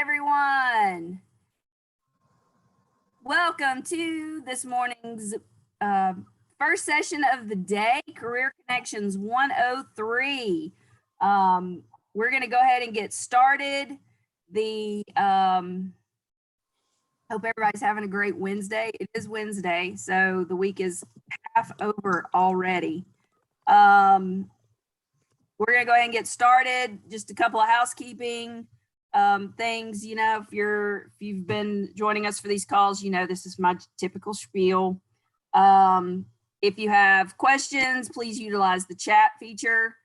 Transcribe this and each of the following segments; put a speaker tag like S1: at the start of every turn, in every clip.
S1: everyone. Welcome to this morning's first session of the day, Career Connections 103. We're going to go ahead and get started. Hope everybody's having a great Wednesday. It is Wednesday, so the week is half over already. We're going to go ahead and get started. Just a couple of housekeeping things. You know, if you've been joining us for these calls, you know this is my typical spiel. If you have questions, please utilize the chat feature.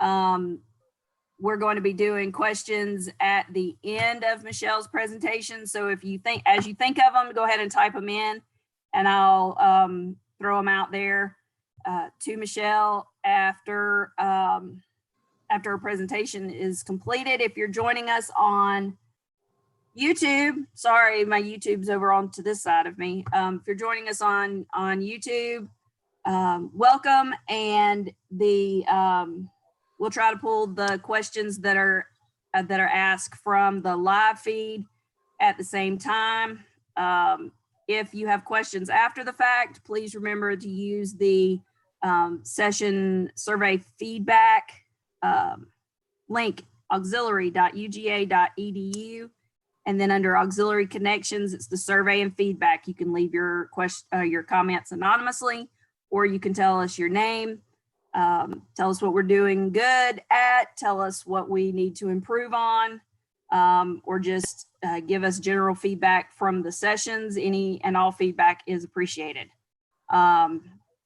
S1: We're going to be doing questions at the end of Michelle's presentation. So if you think, as you think of them, go ahead and type them in, and I'll throw them out there to Michelle after her presentation is completed. If you're joining us on YouTube, sorry, my YouTube's over on to this side of me. If you're joining us on YouTube, welcome, and we'll try to pull the questions that are asked from the live feed at the same time. If you have questions after the fact, please remember to use the session survey feedback link, auxiliary.uga.edu, and then under auxiliary connections, it's the survey and feedback. You can leave your comments anonymously, or you can tell us your name. Tell us what we're doing good at, tell us what we need to improve on, or just give us general feedback from the sessions. Any and all feedback is appreciated.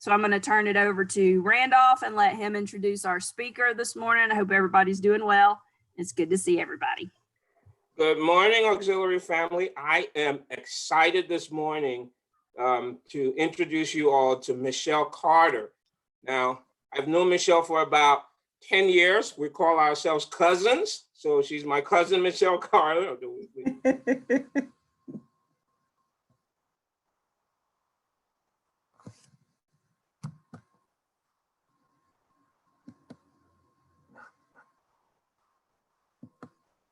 S1: So I'm going to turn it over to Randolph and let him introduce our speaker this morning. I hope everybody's doing well. It's good to see everybody.
S2: Good morning, auxiliary family. I am excited this morning to introduce you all to Michelle Carter. Now, I've known Michelle for about 10 years. We call ourselves cousins. So she's my cousin, Michelle Carter.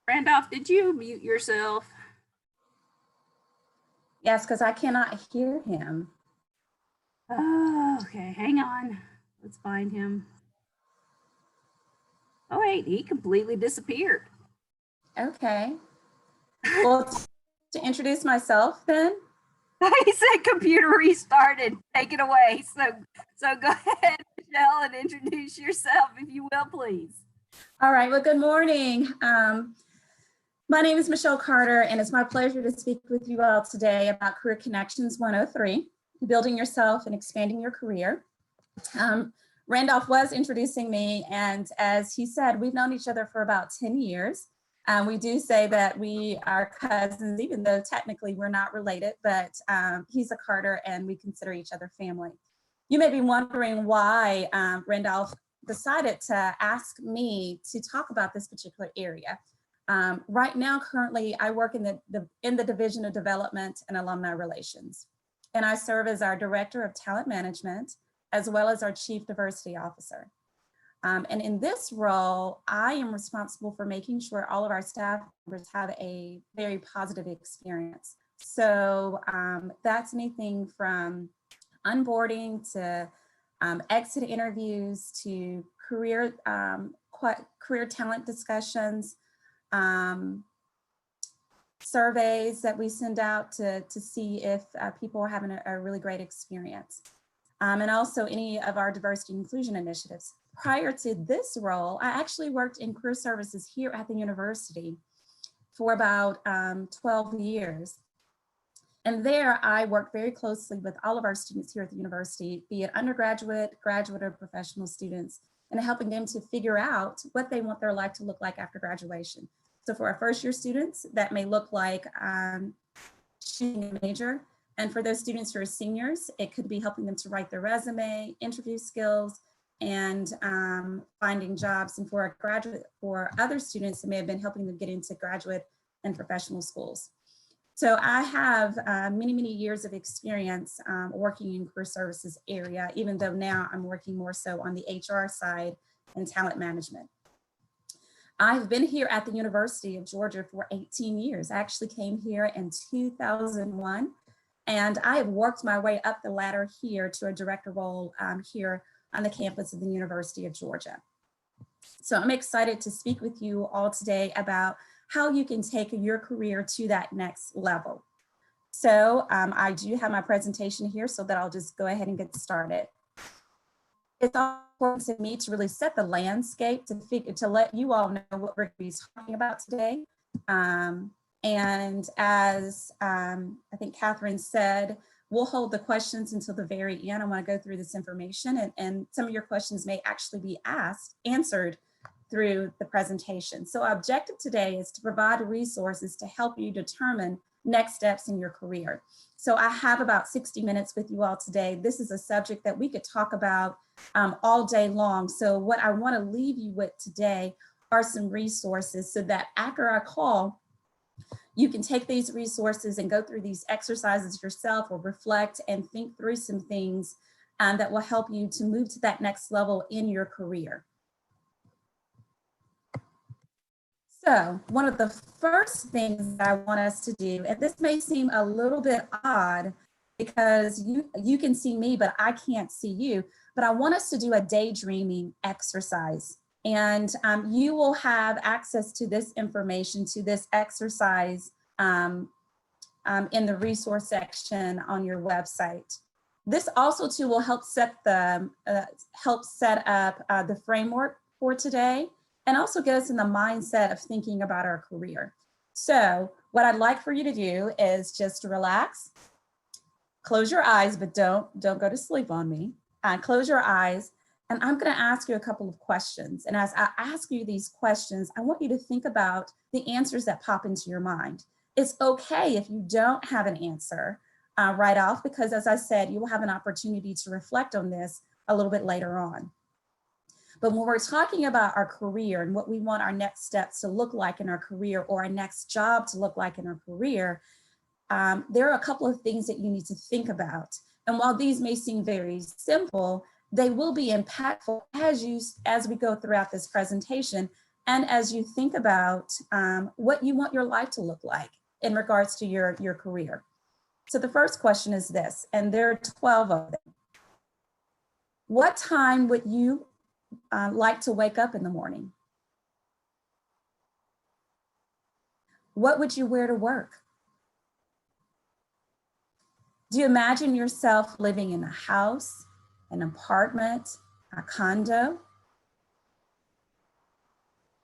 S1: Randolph, did you mute yourself?
S3: Yes, because I cannot hear him.
S1: Oh, okay, hang on. Let's find him. Oh, wait, he completely disappeared.
S3: Okay. Well, to introduce myself then.
S1: He said computer restarted. Take it away. So go ahead, Michelle, and introduce yourself, if you will, please.
S3: All right, well, good morning. My name is Michelle Carter, and it's my pleasure to speak with you all today about Career Connections 103, building yourself and expanding your career. Randolph was introducing me, and as he said, we've known each other for about 10 years. We do say that we are cousins, even though technically we're not related, but he's a Carter and we consider each other family. You may be wondering why Randolph decided to ask me to talk about this particular area. Right now, currently, I work in the Division of Development and Alumni Relations, and I serve as our Director of Talent Management, as well as our Chief Diversity Officer. And in this role, I am responsible for making sure all of our staff members have a very positive experience. So that's anything from onboarding to exit interviews to career talent discussions, surveys that we send out to see if people are having a really great experience. And also any of our diversity inclusion initiatives. Prior to this role, I actually worked in career services here at the university for about 12 years. And there I worked very closely with all of our students here at the university, be it undergraduate, graduate, or professional students, and helping them to figure out what they want their life to look like after graduation. So for our first year students, that may look like choosing a major. And for those students who are seniors, it could be helping them to write their resume, interview skills, and finding jobs. And for other students, it may have been helping them get into graduate and professional schools. So I have many, many years of experience working in career services area, even though now I'm working more so on the HR side and talent management. I've been here at the University of Georgia for 18 years. I actually came here in 2001, and I have worked my way up the ladder here to a director role here on the campus of the University of Georgia. So I'm excited to speak with you all today about how you can take your career to that next level. So I do have my presentation here so that I'll just go ahead and get started. It's important to me to really set the landscape to let you all know what we're going to be talking about today. And as I think Catherine said, we'll hold the questions until the very end. I want to go through this information, and some of your questions may actually be answered through the presentation. So our objective today is to provide resources to help you determine next steps in your career. So I have about 60 minutes with you all today. This is a subject that we could talk about all day long. So what I want to leave you with today are some resources so that after our call, you can take these resources and go through these exercises yourself or reflect and think through some things that will help you to move to that next level in your career. So one of the first things that I want us to do, and this may seem a little bit odd because you can see me, but I can't see you, but I want us to do a daydreaming exercise. And you will have access to this information, to this exercise in the resource section on your website. This also too will help set up the framework for today, and also get us in the mindset of thinking about our career. So what I'd like for you to do is just relax, close your eyes, but don't go to sleep on me. Close your eyes, and I'm gonna ask you a couple of questions. And as I ask you these questions, I want you to think about the answers that pop into your mind. It's okay if you don't have an answer right off, because as I said, you will have an opportunity to reflect on this a little bit later on. But when we're talking about our career and what we want our next steps to look like in our career, or our next job to look like in our career, there are a couple of things that you need to think about. And while these may seem very simple, they will be impactful as we go throughout this presentation, and as you think about what you want your life to look like in regards to your career. So the first question is this, and there are 12 of them. What time would you like to wake up in the morning? What would you wear to work? Do you imagine yourself living in a house, an apartment, a condo?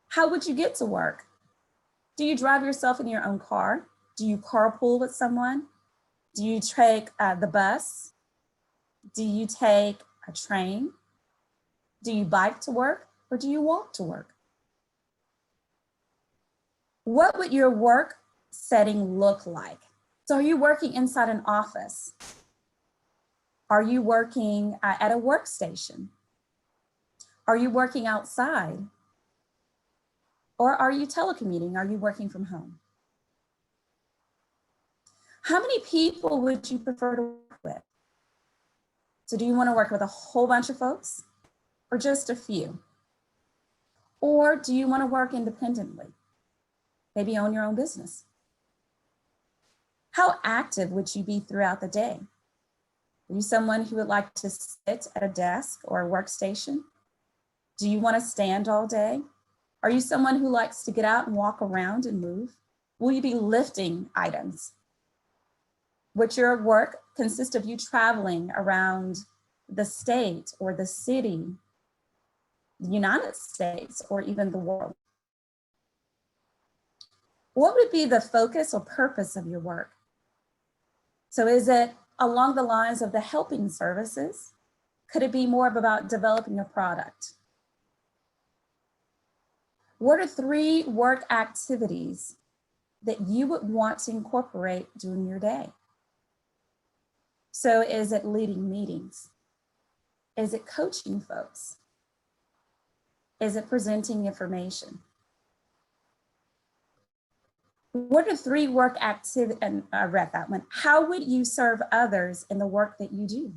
S3: How would you get to work? Do you drive yourself in your own car? Do you carpool with someone? Do you take the bus? Do you take a train? Do you bike to work, or do you walk to work? What would your work setting look like? So are you working inside an office? Are you working at a workstation? Are you working outside? Or are you telecommuting? Are you working from home? How many people would you prefer to work with? So do you want to work with a whole bunch of folks, or just a few? Or do you want to work independently? Maybe own your own business. How active would you be throughout the day? Are you someone who would like to sit at a desk or a workstation? Do you want to stand all day? Are you someone who likes to get out and walk around and move? Will you be lifting items? Would your work consist of you traveling around the state or the city, the United States, or even the world? What would be the focus or purpose of your work? So is it along the lines of the helping services? Could it be more about developing a product? What are 3 work activities that you would want to incorporate during your day? So is it leading meetings? Is it coaching folks? Is it presenting information? What are 3 work activities? And I read that one. How would you serve others in the work that you do?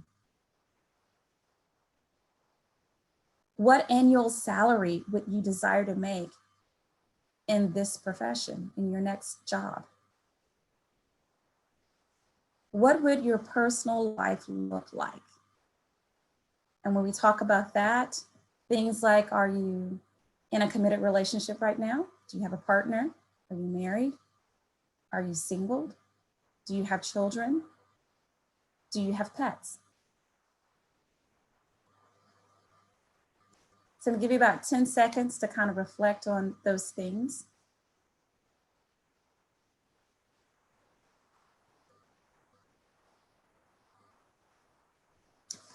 S3: What annual salary would you desire to make in this profession, in your next job? What would your personal life look like? And when we talk about that, things like, are you in a committed relationship right now? Do you have a partner? Are you married? Are you single? Do you have children? Do you have pets? So I'm gonna give you about 10 seconds to kind of reflect on those things.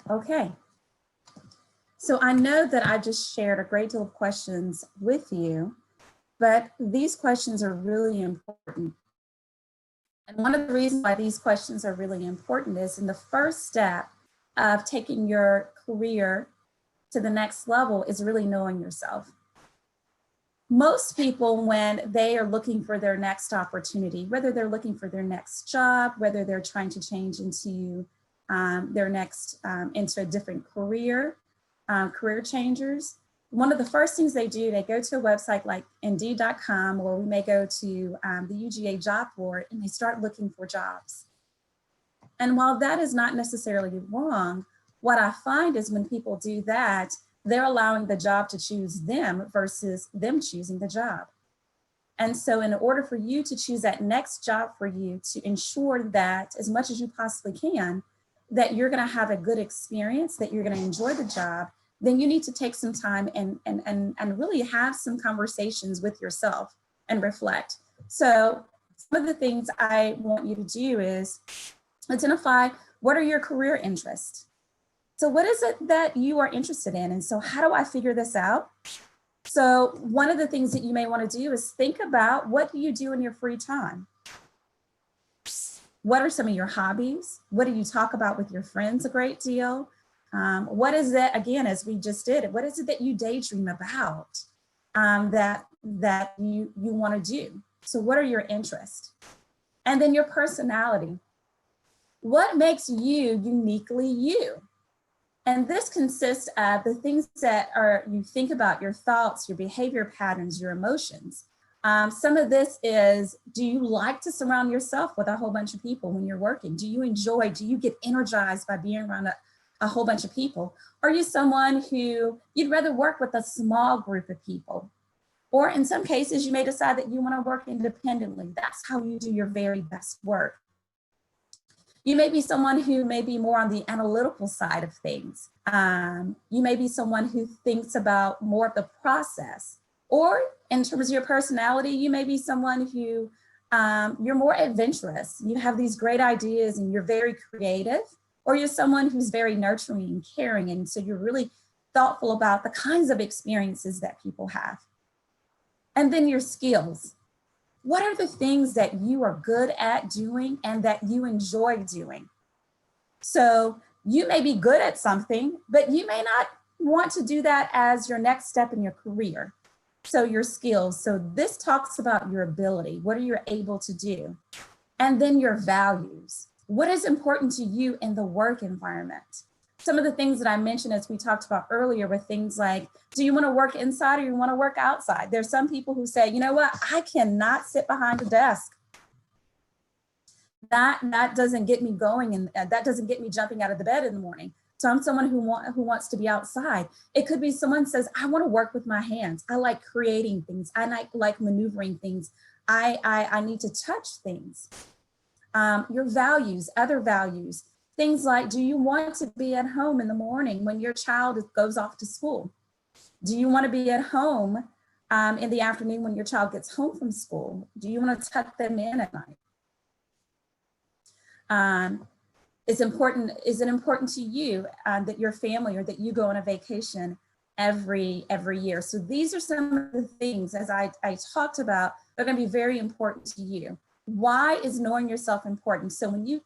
S3: Okay. So I know that I just shared a great deal of questions with you, but these questions are really important. And one of the reasons why these questions are really important is in the first step of taking your career to the next level is really knowing yourself. Most people, when they are looking for their next opportunity, whether they're looking for their next job, whether they're trying to change into their next, into a different career, career changers, one of the first things they do, they go to a website like Indeed.com, or we may go to the UGA job board, and they start looking for jobs. And while that is not necessarily wrong, what I find is when people do that, they're allowing the job to choose them versus them choosing the job. And so in order for you to choose that next job for you, to ensure that as much as you possibly can, that you're gonna have a good experience, that you're gonna enjoy the job, then you need to take some time and really have some conversations with yourself and reflect. So some of the things I want you to do is identify what are your career interests. So what is it that you are interested in? And so how do I figure this out? So one of the things that you may want to do is think about, what do you do in your free time? What are some of your hobbies? What do you talk about with your friends a great deal? What is it, again, as we just did, what is it that you daydream about that you want to do? So what are your interests? And then your personality. What makes you uniquely you? And this consists of the things that you think about, your thoughts, your behavior patterns, your emotions. Some of this is, do you like to surround yourself with a whole bunch of people when you're working? Do you enjoy, do you get energized by being around a whole bunch of people? Are you someone who you'd rather work with a small group of people? Or in some cases, you may decide that you want to work independently. That's how you do your very best work. You may be someone who may be more on the analytical side of things. You may be someone who thinks about more of the process. Or in terms of your personality, you may be someone who you're more adventurous. You have these great ideas and you're very creative. Or you're someone who's very nurturing and caring. And so you're really thoughtful about the kinds of experiences that people have. And then your skills. What are the things that you are good at doing and that you enjoy doing? So you may be good at something, but you may not want to do that as your next step in your career. So your skills. So this talks about your ability. What are you able to do? And then your values. What is important to you in the work environment? Some of the things that I mentioned, as we talked about earlier, were things like, do you want to work inside or you want to work outside? There's some people who say, you know what, I cannot sit behind a desk. That doesn't get me going, and that doesn't get me jumping out of the bed in the morning. So I'm someone who wants to be outside. It could be someone says, I want to work with my hands. I like creating things. I like maneuvering things. I need to touch things. Your values, other values. Things like, do you want to be at home in the morning when your child goes off to school? Do you want to be at home in the afternoon when your child gets home from school? Do you want to tuck them in at night? Is it important to you that your family or that you go on a vacation every year? So these are some of the things, as I talked about, they're going to be very important to you. Why is knowing yourself important? So when you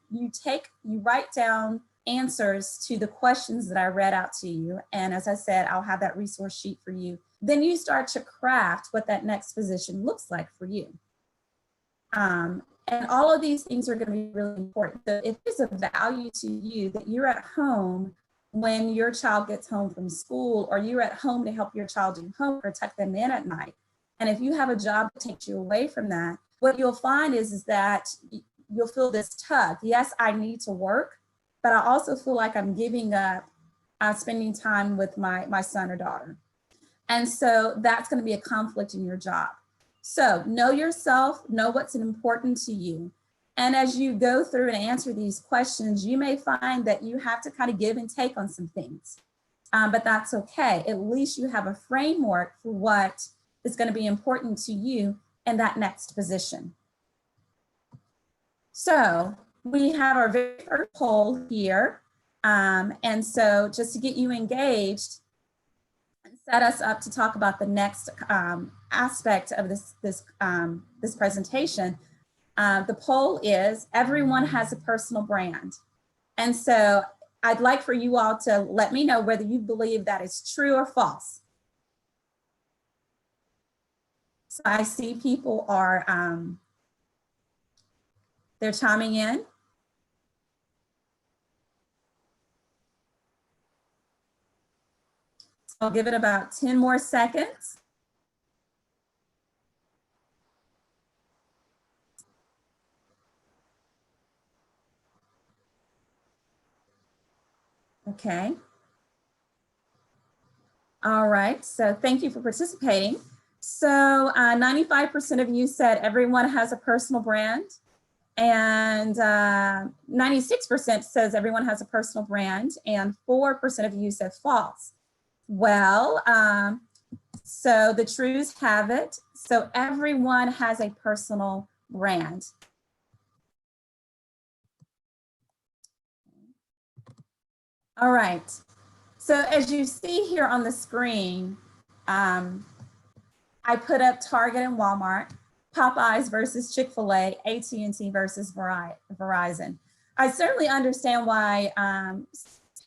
S3: write down answers to the questions that I read out to you, and as I said, I'll have that resource sheet for you, then you start to craft what that next position looks like for you. And all of these things are going to be really important. So if there's a value to you that you're at home when your child gets home from school, or you're at home to help your child do homework or tuck them in at night, And if you have a job that takes you away from that, what you'll find is that you'll feel this tug. Yes, I need to work, but I also feel like I'm giving up spending time with my son or daughter. And so that's going to be a conflict in your job. So know yourself, know what's important to you. And as you go through and answer these questions, you may find that you have to kind of give and take on some things, but that's okay. At least you have a framework for what is going to be important to you in that next position. So we have our very first poll here. And so just to get you engaged and set us up to talk about the next aspect of this presentation, the poll is everyone has a personal brand. And so I'd like for you all to let me know whether you believe that is true or false. So I see people are, they're chiming in. So I'll give it about 10 more seconds. Okay. All right, so thank you for participating. So 95% of you said everyone has a personal brand, and 96% says everyone has a personal brand, and 4% of you said false. Well, so the truths have it. So everyone has a personal brand. All right. So as you see here on the screen, I put up Target and Walmart, Popeyes versus Chick-fil-A, AT&T versus Verizon. I certainly understand why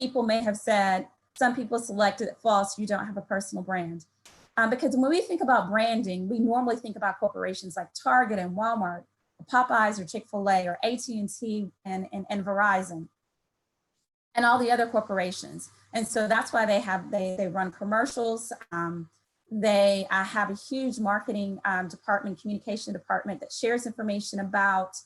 S3: people may have said, some people selected false, you don't have a personal brand. Because when we think about branding, we normally think about corporations like Target and Walmart, Popeyes or Chick-fil-A or AT&T and Verizon, and all the other corporations. And so that's why they run commercials. They have a huge marketing department, communication department that shares information about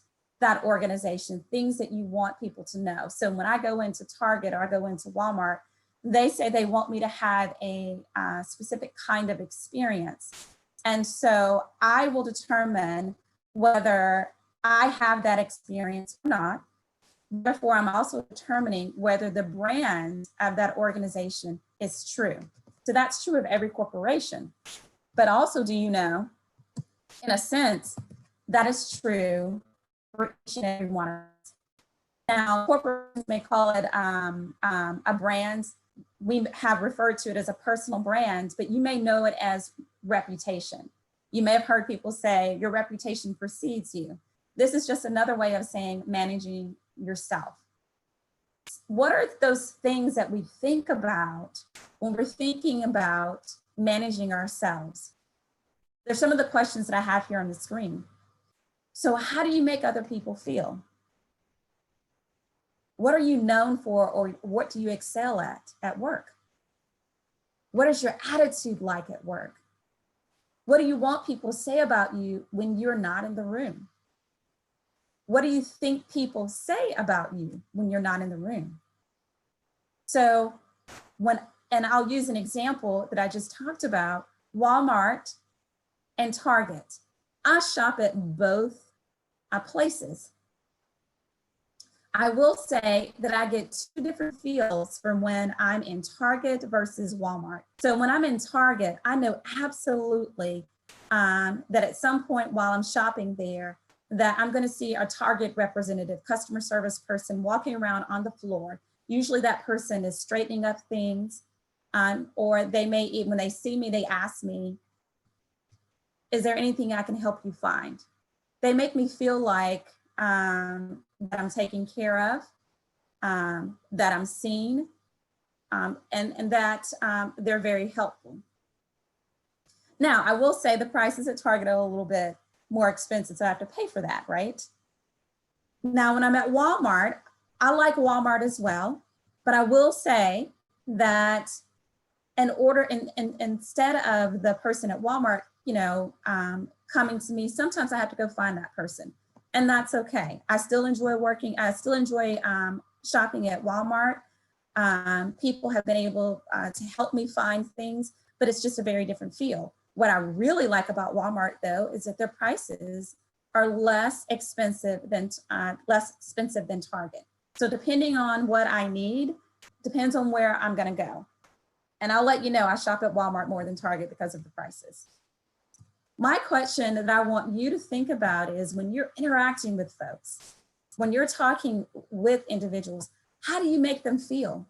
S3: that organization, things that you want people to know. So when I go into Target or I go into Walmart, they say they want me to have a specific kind of experience. And so I will determine whether I have that experience or not. Therefore, I'm also determining whether the brand of that organization is true. So that's true of every corporation. But also, do you know, in a sense, that is true for each and every one of us. Now, corporations may call it a brand. We have referred to it as a personal brand, but you may know it as reputation. You may have heard people say your reputation precedes you. This is just another way of saying managing yourself. What are those things that we think about when we're thinking about managing ourselves? There's some of the questions that I have here on the screen. So how do you make other people feel? What are you known for, or what do you excel at work? What is your attitude like at work? What do you want people to say about you when you're not in the room? What do you think people say about you when you're not in the room? So and I'll use an example that I just talked about, Walmart and Target. I shop at both places. I will say that I get two different feels from when I'm in Target versus Walmart. So when I'm in Target, I know absolutely that at some point while I'm shopping there, that I'm going to see a Target representative, customer service person walking around on the floor. Usually that person is straightening up things, or they may, even when they see me, they ask me, is there anything I can help you find? They make me feel like that I'm taken care of, that I'm seen, and that they're very helpful. Now, I will say the prices at Target are a little bit more expensive, so I have to pay for that, right? Now, when I'm at Walmart, I like Walmart as well, but I will say that instead of the person at Walmart coming to me, sometimes I have to go find that person, and that's okay. I still enjoy working. I still enjoy shopping at Walmart. People have been able to help me find things, but it's just a very different feel. What I really like about Walmart, though, is that their prices are less expensive than Target. So depending on what I need, depends on where I'm going to go. And I'll let you know, I shop at Walmart more than Target because of the prices. My question that I want you to think about is, when you're interacting with folks, when you're talking with individuals, how do you make them feel?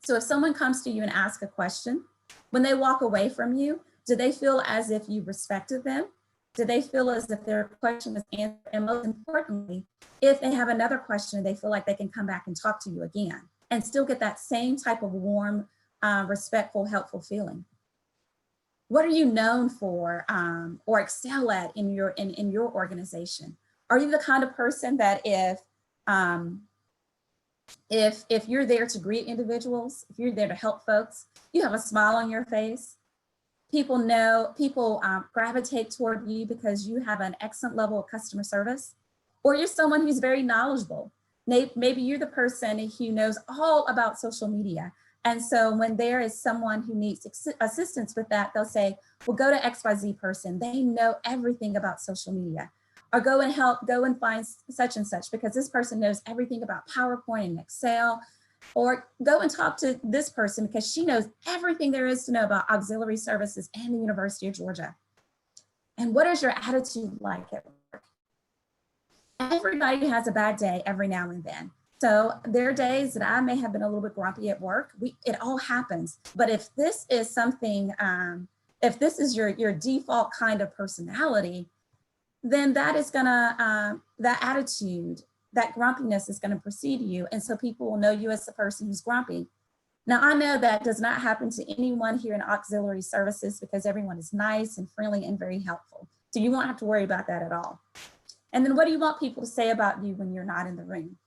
S3: So if someone comes to you and asks a question, when they walk away from you, do they feel as if you respected them? Do they feel as if their question was answered? And most importantly, if they have another question, they feel like they can come back and talk to you again and still get that same type of warm, respectful, helpful feeling. What are you known for or excel at in your organization? Are you the kind of person that if you're there to greet individuals, if you're there to help folks, you have a smile on your face? People gravitate toward you because you have an excellent level of customer service, or you're someone who's very knowledgeable. Maybe you're the person who knows all about social media. And so when there is someone who needs assistance with that, they'll say, well, go to XYZ person. They know everything about social media. Or go and find such and such, because this person knows everything about PowerPoint and Excel. Or go and talk to this person because she knows everything there is to know about auxiliary services and the University of Georgia. And what is your attitude like at work? Everybody has a bad day every now and then. So there are days that I may have been a little bit grumpy at work. It all happens. But if this is something, if this is your default kind of personality, then that is gonna, that attitude, that grumpiness is gonna precede you. And so people will know you as the person who's grumpy. Now, I know that does not happen to anyone here in auxiliary services because everyone is nice and friendly and very helpful. So you won't have to worry about that at all. And then what do you want people to say about you when you're not in the room?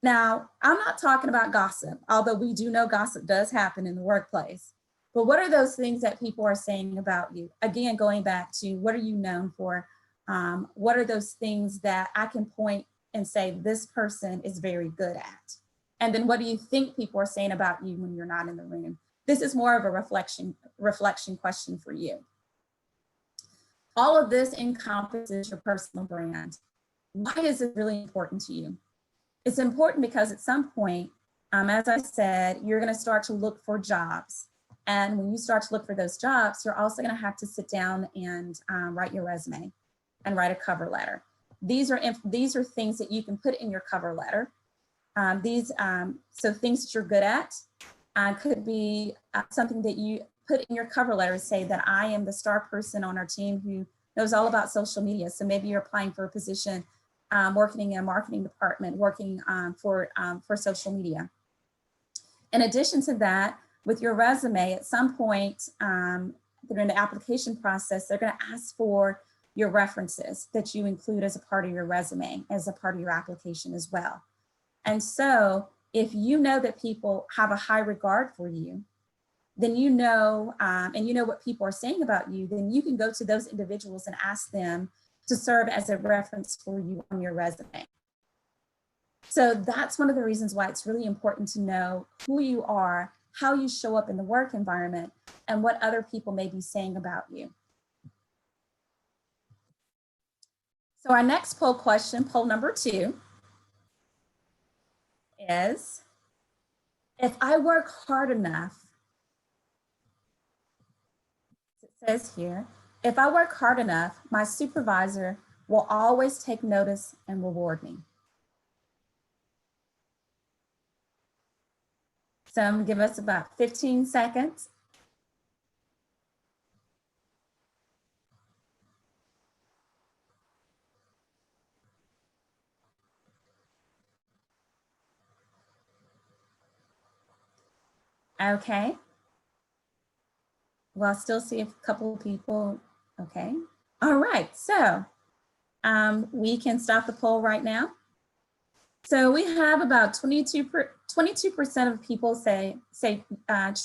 S3: Now, I'm not talking about gossip, although we do know gossip does happen in the workplace. But what are those things that people are saying about you? Again, going back to what are you known for? What are those things that I can point and say this person is very good at? And then what do you think people are saying about you when you're not in the room? This is more of a reflection question for you. All of this encompasses your personal brand. Why is it really important to you? It's important because at some point, as I said, you're going to start to look for jobs. And when you start to look for those jobs, you're also going to have to sit down and write your resume and write a cover letter. These are things that you can put in your cover letter. So things that you're good at could be something that you put in your cover letter, say that I am the star person on our team who knows all about social media. So maybe you're applying for a position working in a marketing department, working for social media. In addition to that, with your resume, at some point during the application process, they're going to ask for your references that you include as a part of your resume, as a part of your application as well. And so if you know that people have a high regard for you, then you know, and you know what people are saying about you, then you can go to those individuals and ask them to serve as a reference for you on your resume. So that's one of the reasons why it's really important to know who you are, how you show up in the work environment, and what other people may be saying about you. So our next poll question, poll number 2, is, if I work hard enough, it says here, if I work hard enough, my supervisor will always take notice and reward me. So I'm gonna give us about 15 seconds. Okay. Well, I still see a couple of people. Okay. All right. So we can stop the poll right now. So we have about 22% of people say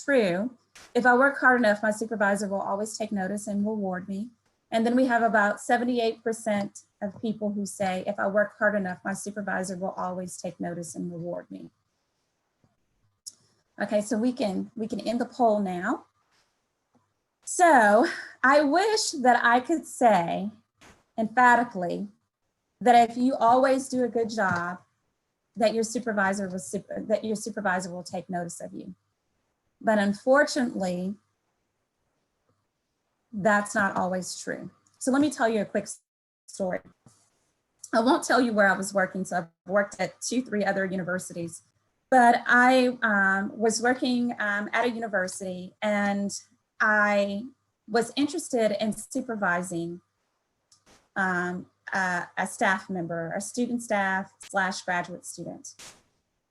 S3: true. If I work hard enough, my supervisor will always take notice and reward me. And then we have about 78% of people who say, if I work hard enough, my supervisor will always take notice and reward me. Okay, so we can end the poll now. So I wish that I could say emphatically that if you always do a good job, that your supervisor will take notice of you. But unfortunately, that's not always true. So let me tell you a quick story. I won't tell you where I was working. So I've worked at 2-3 other universities, but I was working at a university, and I was interested in supervising a staff member, a student staff / graduate student.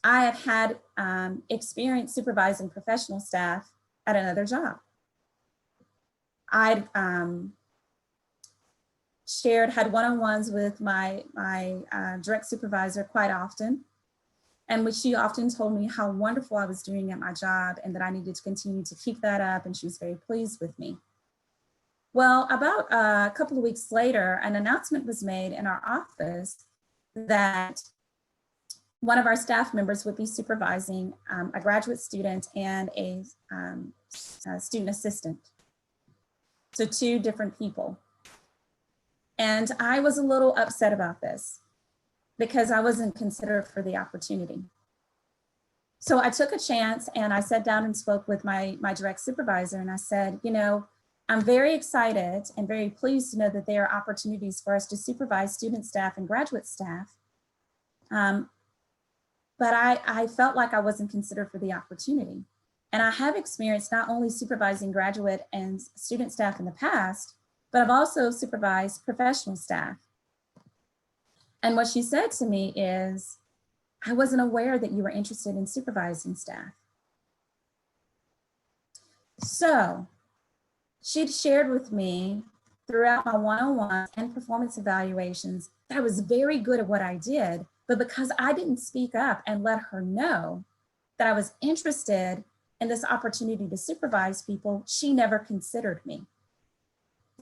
S3: I have had experience supervising professional staff at another job. I'd had one-on-ones with my direct supervisor quite often, and which she often told me how wonderful I was doing at my job and that I needed to continue to keep that up, and she was very pleased with me. Well, about a couple of weeks later, an announcement was made in our office that one of our staff members would be supervising a graduate student and a student assistant. So 2 different people. And I was a little upset about this because I wasn't considered for the opportunity. So I took a chance and I sat down and spoke with my direct supervisor, and I said, you know, I'm very excited and very pleased to know that there are opportunities for us to supervise student staff and graduate staff. But I felt like I wasn't considered for the opportunity. And I have experienced not only supervising graduate and student staff in the past, but I've also supervised professional staff. And what she said to me is, I wasn't aware that you were interested in supervising staff. So she'd shared with me throughout my one-on-ones and performance evaluations that I was very good at what I did, but because I didn't speak up and let her know that I was interested in this opportunity to supervise people, she never considered me.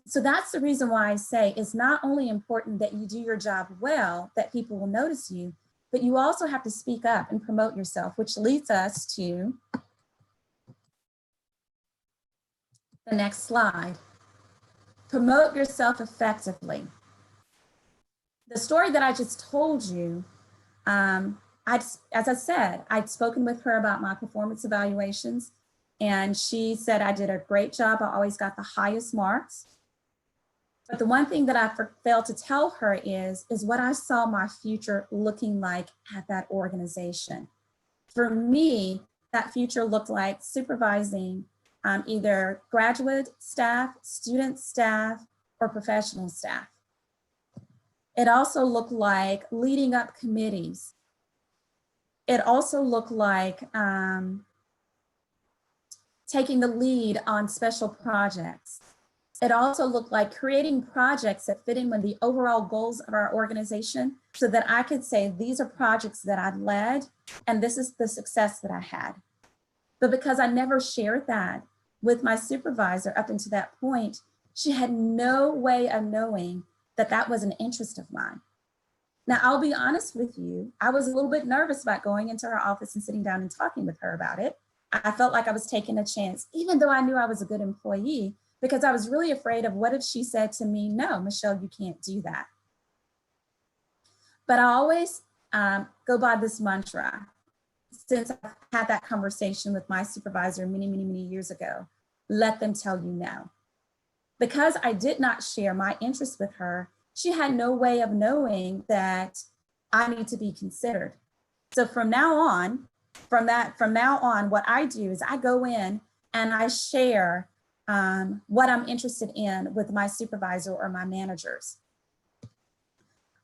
S3: So that's the reason why I say it's not only important that you do your job well, that people will notice you, but you also have to speak up and promote yourself, which leads us to the next slide. Promote yourself effectively. The story that I just told you, as I said, I'd spoken with her about my performance evaluations, and she said I did a great job. I always got the highest marks. But the one thing that I failed to tell her is what I saw my future looking like at that organization. For me, that future looked like supervising either graduate staff, student staff, or professional staff. It also looked like leading up committees. It also looked like taking the lead on special projects. It also looked like creating projects that fit in with the overall goals of our organization so that I could say, these are projects that I've led and this is the success that I had. But because I never shared that with my supervisor up until that point, she had no way of knowing that that was an interest of mine. Now, I'll be honest with you, I was a little bit nervous about going into her office and sitting down and talking with her about it. I felt like I was taking a chance, even though I knew I was a good employee, because I was really afraid of what if she said to me, no, Michelle, you can't do that. But I always go by this mantra. Since I've had that conversation with my supervisor many, many, many years ago, let them tell you no. Because I did not share my interests with her, she had no way of knowing that I need to be considered. So from now on, what I do is I go in and I share what I'm interested in with my supervisor or my managers.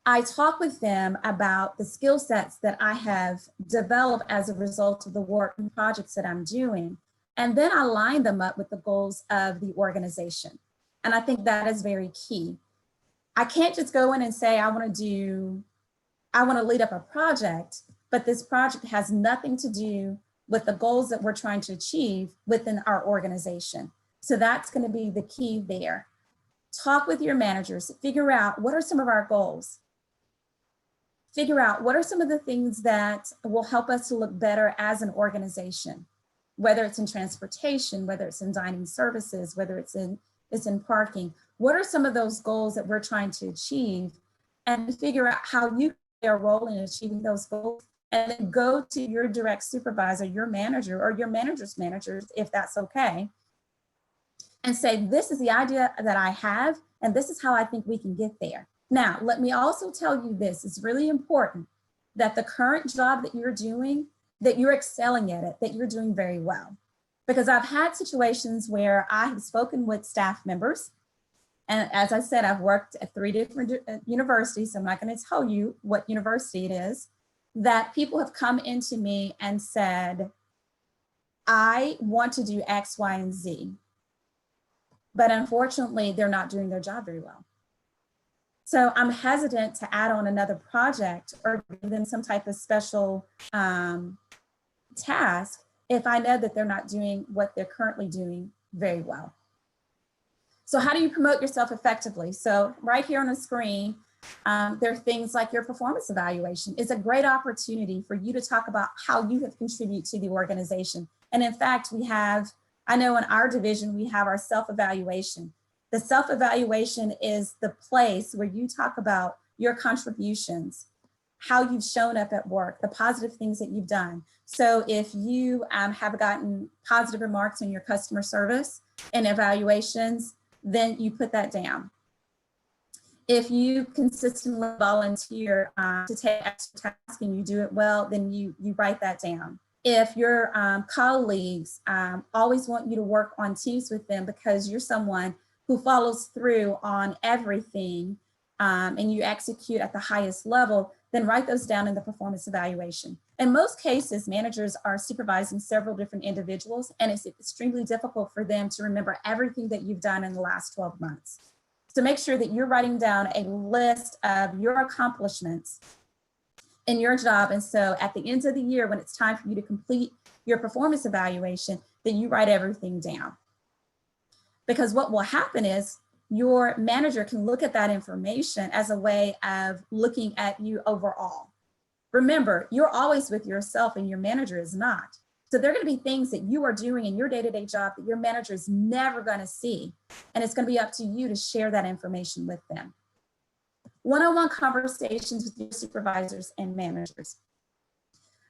S3: I talk with them about the skill sets that I have developed as a result of the work and projects that I'm doing. And then I line them up with the goals of the organization. And I think that is very key. I can't just go in and say, I want to lead up a project, but this project has nothing to do with the goals that we're trying to achieve within our organization. So that's going to be the key there. Talk with your managers, figure out what are some of our goals. Figure out what are some of the things that will help us to look better as an organization, whether it's in transportation, whether it's in dining services, whether it's in parking. What are some of those goals that we're trying to achieve, and figure out how you play a role in achieving those goals, and then go to your direct supervisor, your manager, or your manager's managers, if that's okay, and say, this is the idea that I have, and this is how I think we can get there. Now, let me also tell you this, it's really important that the current job that you're doing, that you're excelling at it, that you're doing very well. Because I've had situations where I have spoken with staff members, and as I said, I've worked at 3 different universities, so I'm not going to tell you what university it is, that people have come into me and said, I want to do X, Y, and Z, but unfortunately, they're not doing their job very well. So I'm hesitant to add on another project or give them some type of special task if I know that they're not doing what they're currently doing very well. So how do you promote yourself effectively? So right here on the screen, there are things like your performance evaluation. It's a great opportunity for you to talk about how you have contributed to the organization. And in fact, we have, I know in our division, we have our self-evaluation. The self-evaluation is the place where you talk about your contributions, how you've shown up at work, the positive things that you've done. So if you have gotten positive remarks on your customer service and evaluations, then you put that down. If you consistently volunteer to take extra tasks and you do it well, then you write that down. If your colleagues always want you to work on teams with them because you're someone who follows through on everything and you execute at the highest level, then write those down in the performance evaluation. In most cases, managers are supervising several different individuals, and it's extremely difficult for them to remember everything that you've done in the last 12 months. So make sure that you're writing down a list of your accomplishments in your job. And so at the end of the year, when it's time for you to complete your performance evaluation, then you write everything down. Because what will happen is your manager can look at that information as a way of looking at you overall. Remember, you're always with yourself and your manager is not. So there are going to be things that you are doing in your day-to-day job that your manager is never going to see. And it's going to be up to you to share that information with them. One-on-one conversations with your supervisors and managers.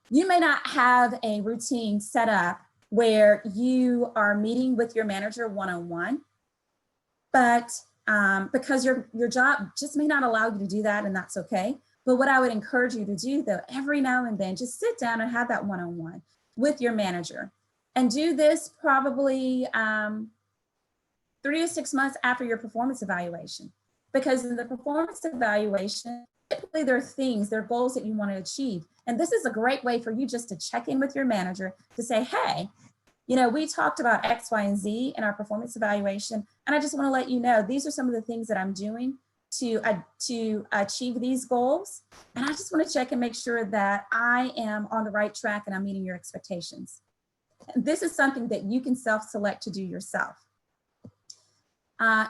S3: You may not have a routine set up where you are meeting with your manager one-on-one, but because your job just may not allow you to do that, and that's okay. But what I would encourage you to do, though, every now and then, just sit down and have that one-on-one with your manager, and do this probably 3 to 6 months after your performance evaluation. Because in the performance evaluation, typically there are goals that you want to achieve. And this is a great way for you just to check in with your manager to say, hey, you know, we talked about X, Y, and Z in our performance evaluation. And I just want to let you know, these are some of the things that I'm doing to achieve these goals. And I just want to check and make sure that I am on the right track and I'm meeting your expectations. And this is something that you can self-select to do yourself.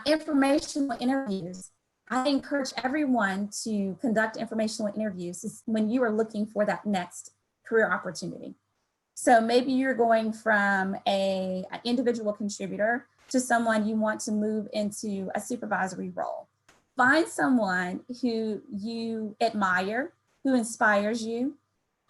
S3: Informational interviews. I encourage everyone to conduct informational interviews when you are looking for that next career opportunity. So maybe you're going from an individual contributor to someone you want to move into a supervisory role. Find someone who you admire, who inspires you,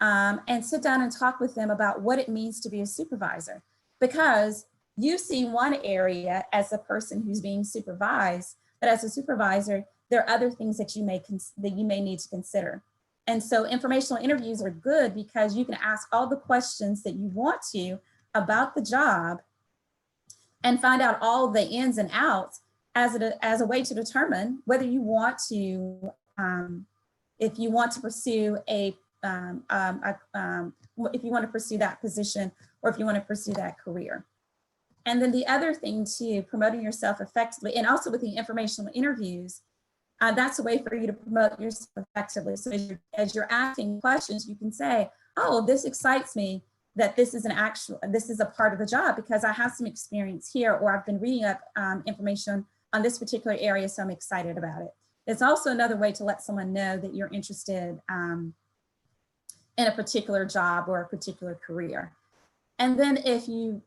S3: and sit down and talk with them about what it means to be a supervisor. Because you see one area as a person who's being supervised, but as a supervisor, there are other things that you may need to consider. And so informational interviews are good because you can ask all the questions that you want to about the job and find out all the ins and outs as a way to determine whether you want to, if you want to pursue if you want to pursue that position or if you want to pursue that career. And then the other thing too, promoting yourself effectively, and also with the informational interviews, that's a way for you to promote yourself effectively. So as you're asking questions, you can say, oh, this excites me. that this is a part of the job because I have some experience here, or I've been reading up information on this particular area, so I'm excited about it. It's also another way to let someone know that you're interested in a particular job or a particular career. And then if you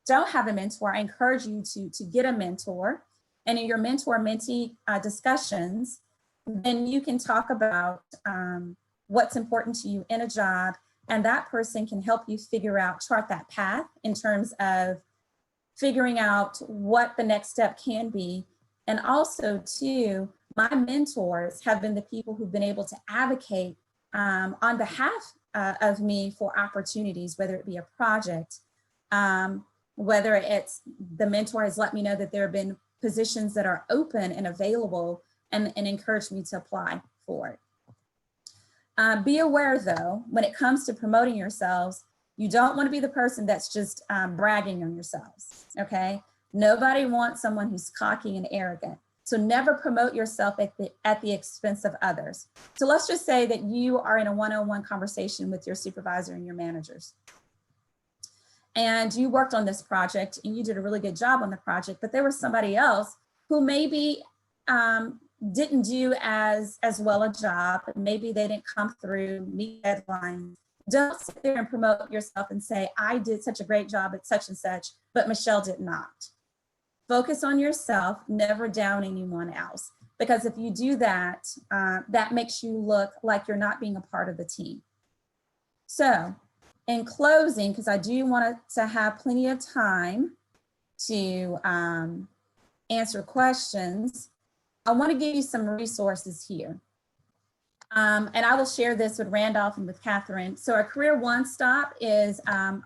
S3: don't have a mentor, I encourage you to get a mentor. And in your mentor-mentee discussions, then you can talk about what's important to you in a job, and that person can help you chart that path in terms of figuring out what the next step can be. And also too, my mentors have been the people who've been able to advocate on behalf of me for opportunities, whether it be a project, whether it's the mentor has let me know that there have been positions that are open and available and encouraged me to apply for it. Be aware though, when it comes to promoting yourselves, you don't want to be the person that's just bragging on yourselves, okay? Nobody wants someone who's cocky and arrogant. So never promote yourself at the expense of others. So let's just say that you are in a one-on-one conversation with your supervisor and your managers. And you worked on this project and you did a really good job on the project, but there was somebody else who maybe didn't do as well a job. Maybe they didn't come through, meet deadlines. Don't sit there and promote yourself and say, I did such a great job at such and such, but Michelle did not. Focus on yourself, never down anyone else. Because if you do that, that makes you look like you're not being a part of the team. So in closing, because I do want to have plenty of time to answer questions, I want to give you some resources here. And I will share this with Randolph and with Catherine. So our Career One Stop is,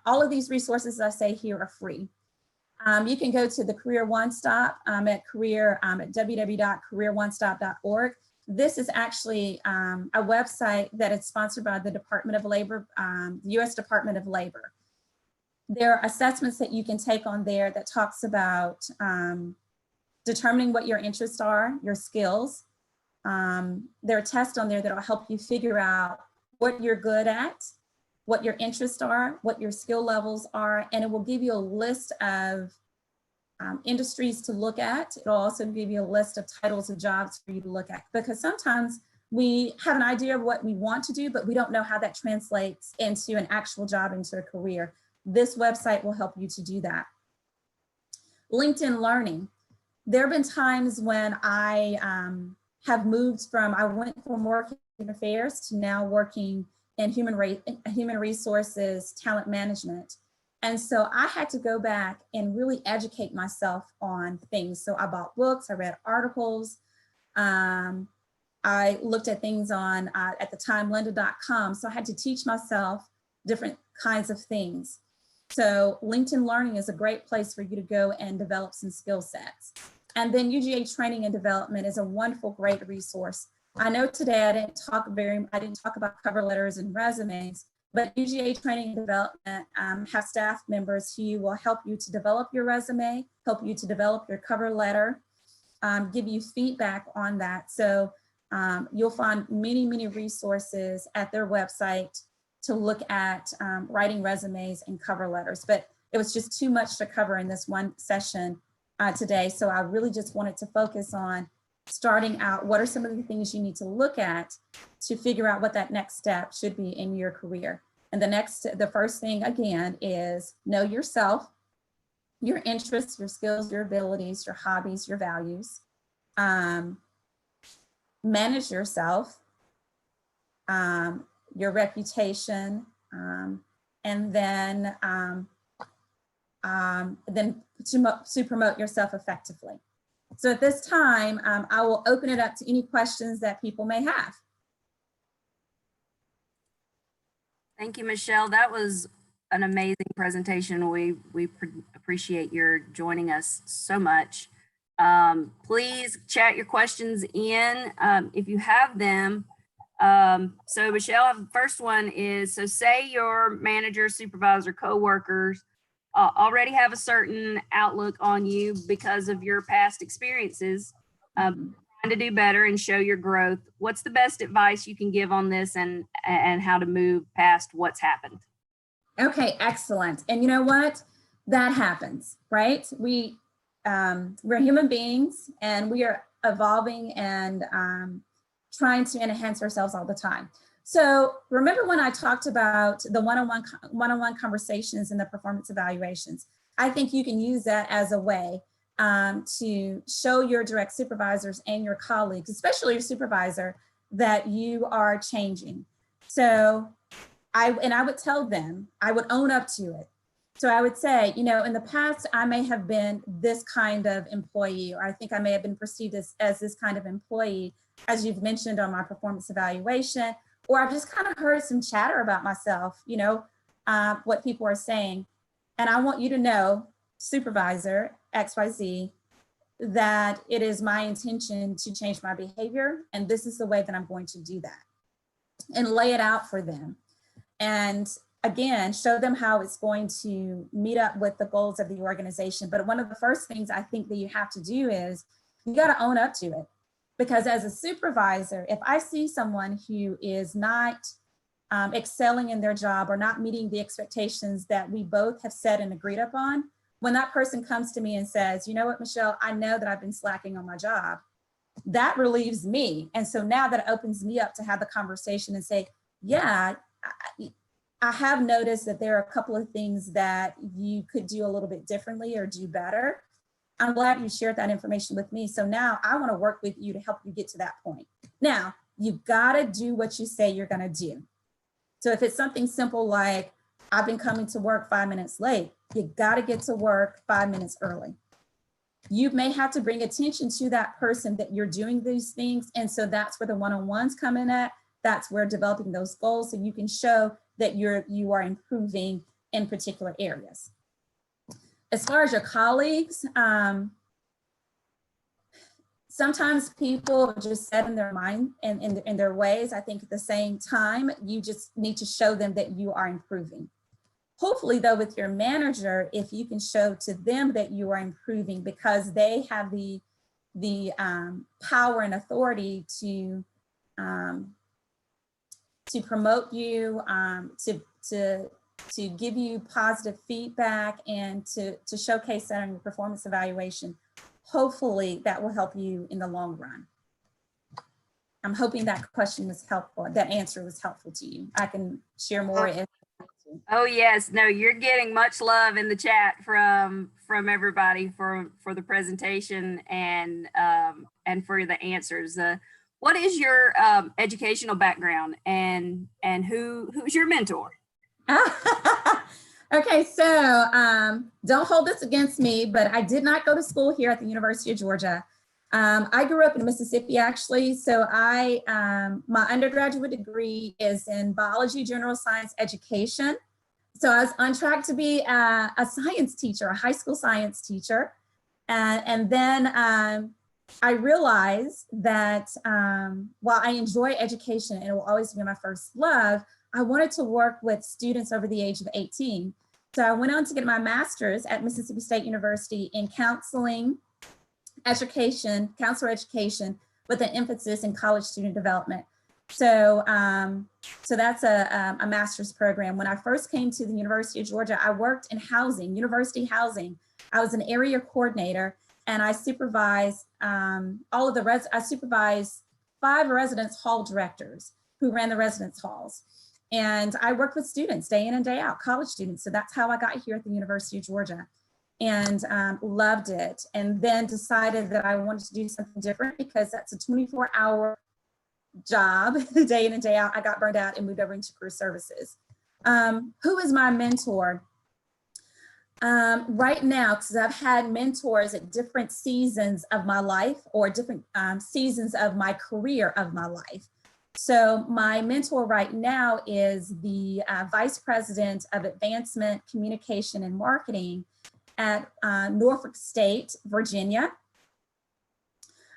S3: all of these resources I say here are free. You can go to the Career One Stop at www.careeronestop.org. This is actually a website that is sponsored by the Department of Labor, the US Department of Labor. There are assessments that you can take on there that talks about determining what your interests are, your skills. There are tests on there that will help you figure out what you're good at, what your interests are, what your skill levels are, and it will give you a list of industries to look at. It'll also give you a list of titles of jobs for you to look at, because sometimes we have an idea of what we want to do, but we don't know how that translates into an actual job, into a career. This website will help you to do that. LinkedIn Learning. There have been times when I have moved from, I went from working in affairs to now working in human resources, talent management. And so I had to go back and really educate myself on things. So I bought books, I read articles, I looked at things on, at the time, lynda.com. So I had to teach myself different kinds of things. So LinkedIn Learning is a great place for you to go and develop some skill sets. And then UGA Training and Development is a wonderful, great resource. I know today I didn't talk about cover letters and resumes, but UGA Training and Development have staff members who will help you to develop your resume, help you to develop your cover letter, give you feedback on that. So you'll find many, many resources at their website to look at writing resumes and cover letters. But it was just too much to cover in this one session today. So I really just wanted to focus on starting out, what are some of the things you need to look at to figure out what that next step should be in your career. And the first thing again is know yourself, your interests, your skills, your abilities, your hobbies, your values. Manage yourself, your reputation, and then to promote yourself effectively. So at this time, I will open it up to any questions that people may have.
S1: Thank you, Michelle. That was an amazing presentation. We appreciate your joining us so much. Please chat your questions in if you have them. So Michelle, the first one is, so say your manager, supervisor, coworkers already have a certain outlook on you because of your past experiences, trying to do better and show your growth. What's the best advice you can give on this and how to move past what's happened?
S3: Okay, excellent. And you know what? That happens, right? We're human beings and we are evolving and trying to enhance ourselves all the time. So remember when I talked about the one-on-one conversations and the performance evaluations, I think you can use that as a way to show your direct supervisors and your colleagues, especially your supervisor, that you are changing. So I would tell them, I would own up to it. So I would say, you know, in the past, I may have been this kind of employee, or I think I may have been perceived as this kind of employee, as you've mentioned on my performance evaluation, or I've just kind of heard some chatter about myself, you know, what people are saying. And I want you to know, supervisor XYZ, that it is my intention to change my behavior. And this is the way that I'm going to do that, and lay it out for them. And again, show them how it's going to meet up with the goals of the organization. But one of the first things I think that you have to do is you got to own up to it. Because as a supervisor, if I see someone who is not excelling in their job or not meeting the expectations that we both have set and agreed upon, when that person comes to me and says, you know what, Michelle, I know that I've been slacking on my job, that relieves me. And so now that opens me up to have the conversation and say, yeah, I have noticed that there are a couple of things that you could do a little bit differently or do better. I'm glad you shared that information with me. So now I want to work with you to help you get to that point. Now, you've got to do what you say you're going to do. So if it's something simple like, I've been coming to work 5 minutes late, you got to get to work 5 minutes early. You may have to bring attention to that person that you're doing these things. And so that's where the one-on-ones come in at. That's where developing those goals so you can show that you are improving in particular areas. As far as your colleagues, sometimes people are just set in their mind and in their ways. I think at the same time, you just need to show them that you are improving. Hopefully though, with your manager, if you can show to them that you are improving because they have the power and authority to promote you, to give you positive feedback and to showcase that in your performance evaluation, hopefully that will help you in the long run. I'm hoping that question was helpful, that answer was helpful to you. I can share more if.
S1: Oh yes, no, you're getting much love in the chat from everybody for the presentation and for the answers. What is your educational background and who's your mentor?
S3: Okay, so don't hold this against me, but I did not go to school here at the University of Georgia. I grew up in Mississippi, actually. So my undergraduate degree is in biology, general science education. So I was on track to be a science teacher, a high school science teacher. And then I realized that while I enjoy education and it will always be my first love, I wanted to work with students over the age of 18. So I went on to get my master's at Mississippi State University in counselor education with an emphasis in college student development. So that's a master's program. When I first came to the University of Georgia, I worked in housing, university housing. I was an area coordinator and I supervised I supervised 5 residence hall directors who ran the residence halls. And I worked with students day in and day out, college students. So that's how I got here at the University of Georgia and loved it. And then decided that I wanted to do something different because that's a 24-hour job, day in and day out. I got burned out and moved over into career services. Who is my mentor? Right now, because I've had mentors at different seasons of my life or different seasons of my career of my life. So my mentor right now is the Vice President of Advancement, Communication, and Marketing at Norfolk State, Virginia.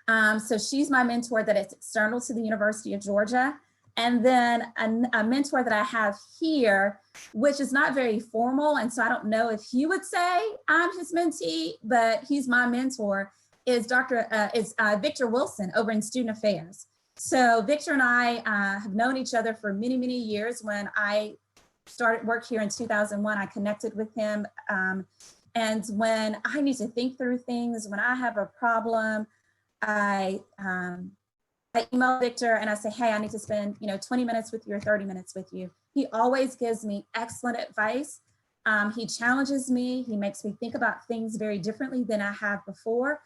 S3: So she's my mentor that is external to the University of Georgia. And then a mentor that I have here, which is not very formal. And so I don't know if he would say I'm his mentee, but he's my mentor, is Victor Wilson over in Student Affairs. So Victor and I have known each other for many, many years. When I started work here in 2001, I connected with him. And when I need to think through things, when I have a problem, I email Victor and I say, hey, I need to spend 20 minutes with you or 30 minutes with you. He always gives me excellent advice. He challenges me. He makes me think about things very differently than I have before.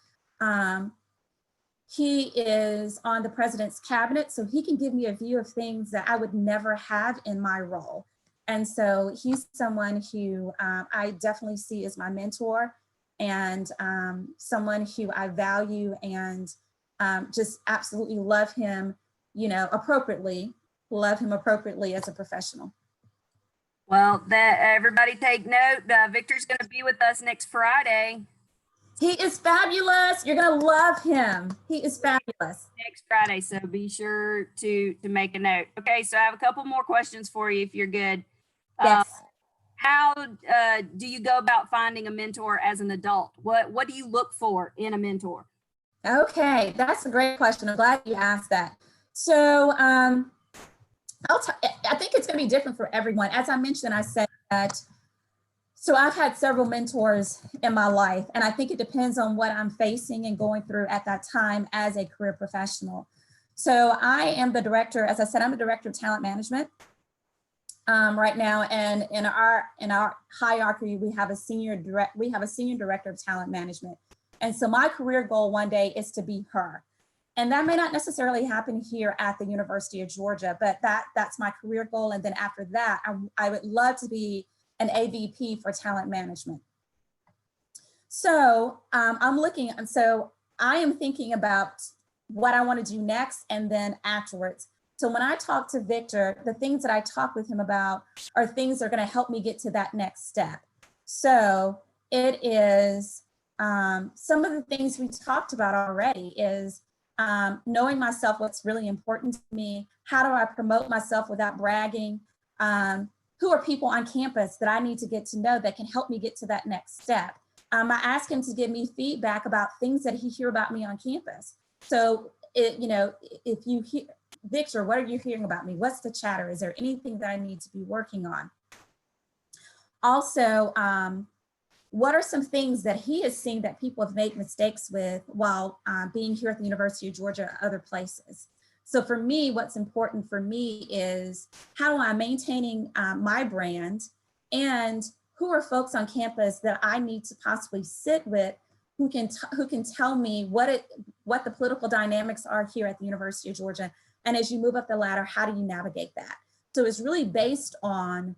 S3: He is on the president's cabinet, so he can give me a view of things that I would never have in my role. And so he's someone who I definitely see as my mentor, and someone who I value and just absolutely love him, appropriately as a professional.
S1: Well, that everybody take note. Victor's going to be with us next Friday.
S3: He is fabulous. You're going to love him. He is fabulous.
S1: Next Friday, so be sure to make a note. Okay, so I have a couple more questions for you if you're good.
S3: Yes.
S1: How do you go about finding a mentor as an adult? What do you look for in a mentor?
S3: Okay, that's a great question. I'm glad you asked that. So I think it's going to be different for everyone. As I mentioned, I said that. So I've had several mentors in my life, and I think it depends on what I'm facing and going through at that time as a career professional. So I am the director, as I said, I'm the director of talent management right now, and in our hierarchy, we have a senior director of talent management. And so my career goal one day is to be her. And that may not necessarily happen here at the University of Georgia, but that's my career goal. And then after that, I would love to be an AVP for talent management. So so I am thinking about what I want to do next and then afterwards. So when I talk to Victor, the things that I talk with him about are things that are going to help me get to that next step. So it is some of the things we talked about already is knowing myself, what's really important to me, how do I promote myself without bragging, who are people on campus that I need to get to know that can help me get to that next step. I ask him to give me feedback about things that he hear about me on campus. So, if you hear, Victor, what are you hearing about me? What's the chatter? Is there anything that I need to be working on? Also, what are some things that he has seen that people have made mistakes with while being here at the University of Georgia or other places? So for me, what's important for me is how am I maintaining my brand, and who are folks on campus that I need to possibly sit with who can tell me what the political dynamics are here at the University of Georgia. And as you move up the ladder, how do you navigate that? So it's really based on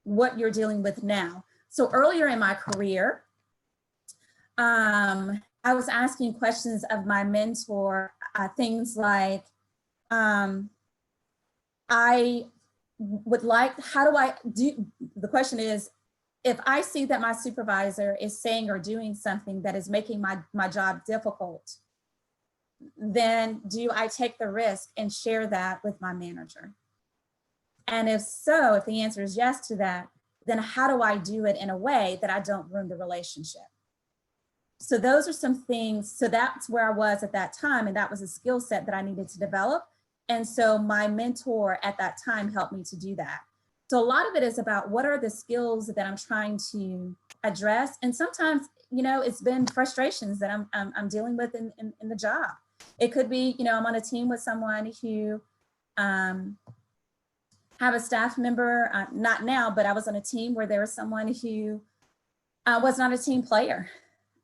S3: what you're dealing with now. So earlier in my career, I was asking questions of my mentor, things like, I would like, how do I do, the question is, if I see that my supervisor is saying or doing something that is making my job difficult, then do I take the risk and share that with my manager? And if so, if the answer is yes to that, then how do I do it in a way that I don't ruin the relationship? So those are some things, so that's where I was at that time, and that was a skill set that I needed to develop. And so my mentor at that time helped me to do that. So a lot of it is about what are the skills that I'm trying to address. And sometimes, it's been frustrations that I'm dealing with in the job. It could be, I'm on a team with someone who have a staff member, not now, but I was on a team where there was someone who was not a team player,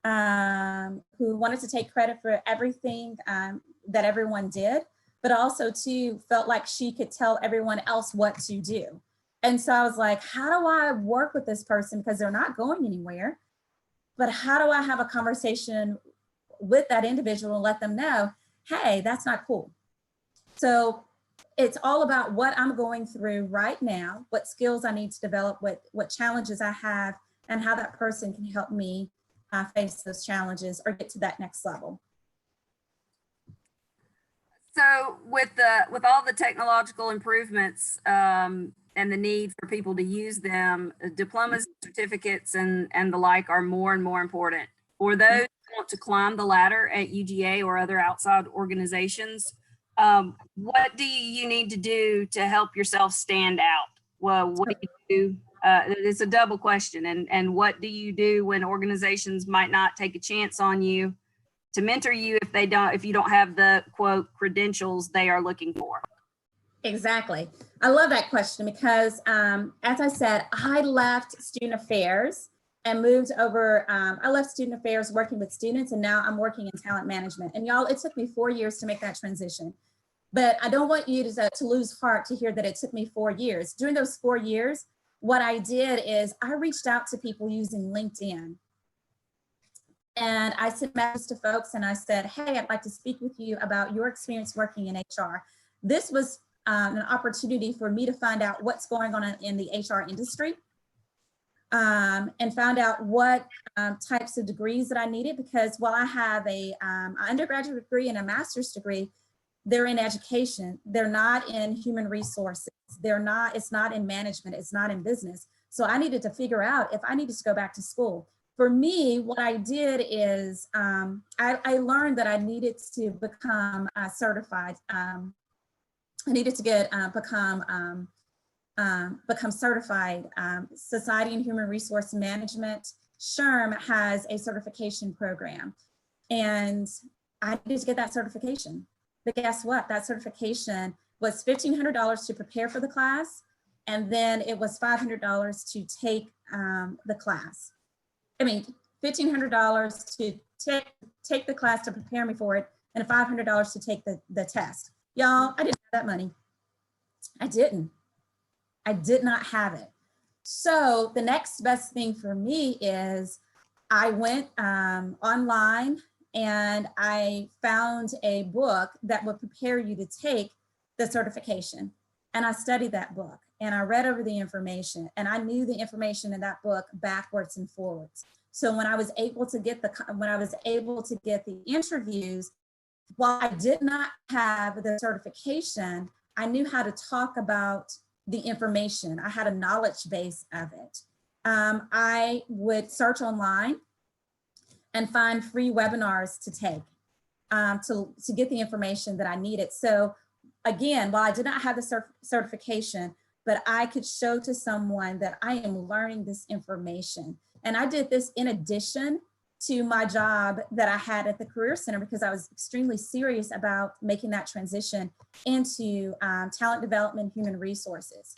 S3: who wanted to take credit for everything that everyone did, but also too felt like she could tell everyone else what to do. And so I was like, how do I work with this person? Because they're not going anywhere, but how do I have a conversation with that individual and let them know, hey, that's not cool. So it's all about what I'm going through right now, what skills I need to develop, what challenges I have, and how that person can help me face those challenges or get to that next level.
S1: So with all the technological improvements and the need for people to use them, diplomas, certificates, and the like are more and more important. For those who want to climb the ladder at UGA or other outside organizations, what do you need to do to help yourself stand out Well, what do you do? It's a double question. And what do you do when organizations might not take a chance on you to mentor you if you don't have the quote credentials they are looking for?
S3: Exactly. I love that question because, as I said, I left student affairs and moved over. I left student affairs working with students, and now I'm working in talent management. And y'all, it took me 4 years to make that transition. But I don't want you to lose heart to hear that it took me 4 years. During those 4 years, what I did is I reached out to people using LinkedIn. And I sent messages to folks and I said, hey, I'd like to speak with you about your experience working in HR. This was an opportunity for me to find out what's going on in the HR industry, and found out what types of degrees that I needed, because while I have an undergraduate degree and a master's degree, they're in education. They're not in human resources. It's not in management. It's not in business. So I needed to figure out if I needed to go back to school. For me, what I did is I learned that I needed to become certified. I needed to become certified. Society and Human Resource Management, SHRM, has a certification program, and I needed to get that certification. But guess what? That certification was $1,500 to prepare for the class, and then it was $500 to take the class. I mean, $1,500 to take the class to prepare me for it, and $500 to take the test. Y'all, I didn't have that money. I did not have it. So the next best thing for me is I went online and I found a book that would prepare you to take the certification. And I studied that book and I read over the information, and I knew the information in that book backwards and forwards. So when I was able to get the interviews, while I did not have the certification, I knew how to talk about the information. I had a knowledge base of it. I would search online and find free webinars to take to get the information that I needed. So again, while I did not have the certification, but I could show to someone that I am learning this information. And I did this in addition to my job that I had at the Career Center, because I was extremely serious about making that transition into talent development, human resources.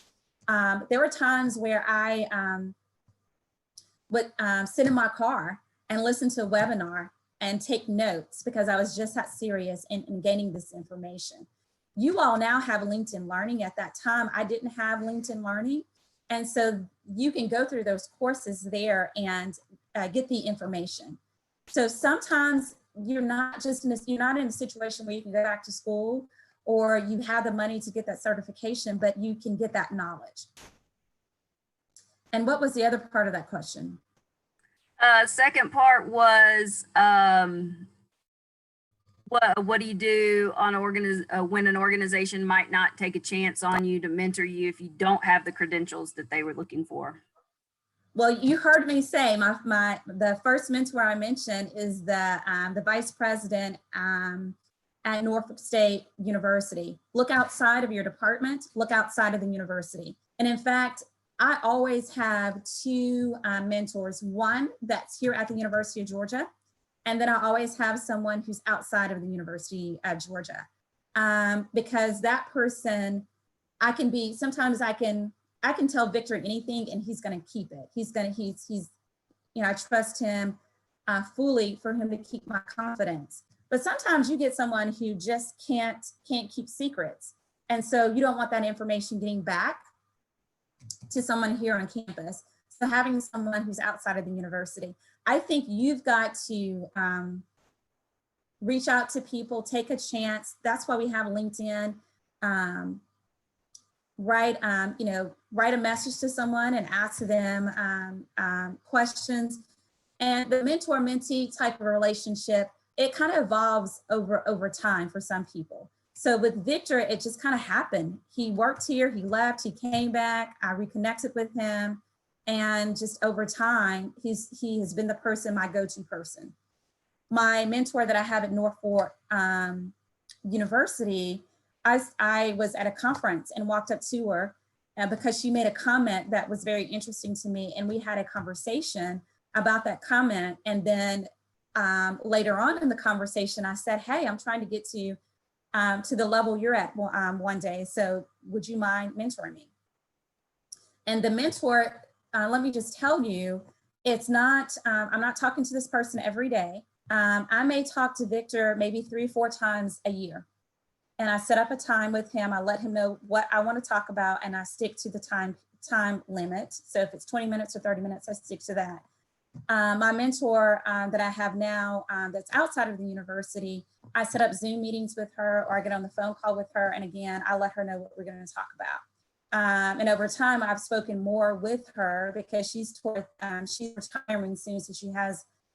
S3: There were times where I would sit in my car and listen to a webinar and take notes because I was just that serious in gaining this information. You all now have LinkedIn Learning. At that time, I didn't have LinkedIn Learning. And so you can go through those courses there and get the information. So sometimes you're not in a situation where you can go back to school or you have the money to get that certification, but you can get that knowledge. And what was the other part of that question?
S1: Second part was, what do you do on when an organization might not take a chance on you to mentor you if you don't have the credentials that they were looking for?
S3: Well, you heard me say the first mentor I mentioned is the vice president at Norfolk State University. Look outside of your department, look outside of the university. And in fact, I always have two mentors, one that's here at the University of Georgia, and then I always have someone who's outside of the University of Georgia, because that person, sometimes I can tell Victor anything and he's going to keep it. I trust him fully for him to keep my confidence. But sometimes you get someone who just can't keep secrets. And so you don't want that information getting back to someone here on campus. So having someone who's outside of the university, I think you've got to reach out to people, take a chance. That's why we have LinkedIn. Write a message to someone and ask them questions. And the mentor-mentee type of relationship, it kind of evolves over time for some people. So with Victor, it just kind of happened. He worked here, he left, he came back, I reconnected with him. And just over time, he has been the person, my go-to person. My mentor that I have at Norfolk University, I was at a conference and walked up to her because she made a comment that was very interesting to me. And we had a conversation about that comment. And then later on in the conversation, I said, hey, I'm trying to get to the level you're at one day. So would you mind mentoring me? And the mentor, let me just tell you, it's not, I'm not talking to this person every day. I may talk to Victor maybe 3 or 4 times a year. And I set up a time with him. I let him know what I want to talk about, and I stick to the time limit. So if it's 20 minutes or 30 minutes, I stick to that. My mentor that I have now that's outside of the university, I set up Zoom meetings with her, or I get on the phone call with her. And again, I let her know what we're going to talk about. And over time, I've spoken more with her because she's retiring soon. So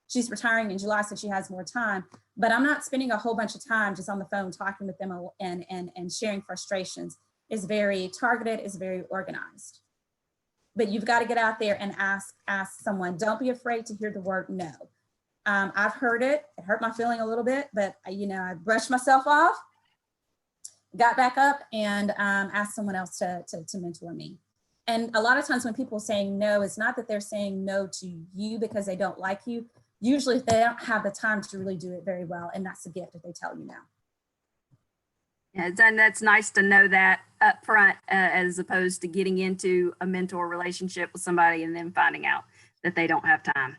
S3: she's retiring in July, so she has more time. But I'm not spending a whole bunch of time just on the phone talking with them and sharing frustrations. It's very targeted, it's very organized. But you've got to get out there and ask someone. Don't be afraid to hear the word no. I've heard it. It hurt my feeling a little bit, but I brushed myself off, got back up, and asked someone else to mentor me. And a lot of times when people are saying no, it's not that they're saying no to you because they don't like you. Usually they don't have the time to really do it very well. And that's a gift if they tell you no.
S1: Yeah, and that's nice to know that up front, as opposed to getting into a mentor relationship with somebody and then finding out that they don't have time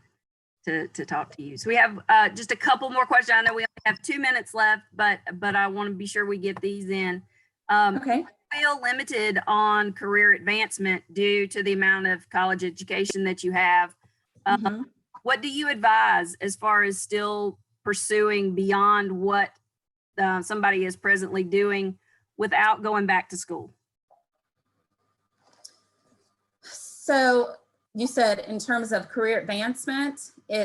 S1: to talk to you. So we have just a couple more questions. I know we only have 2 minutes left, but I want to be sure we get these in.
S3: Okay.
S1: Feel limited on career advancement due to the amount of college education that you have. What do you advise as far as still pursuing beyond what somebody is presently doing without going back to school?
S3: So you said in terms of career advancement,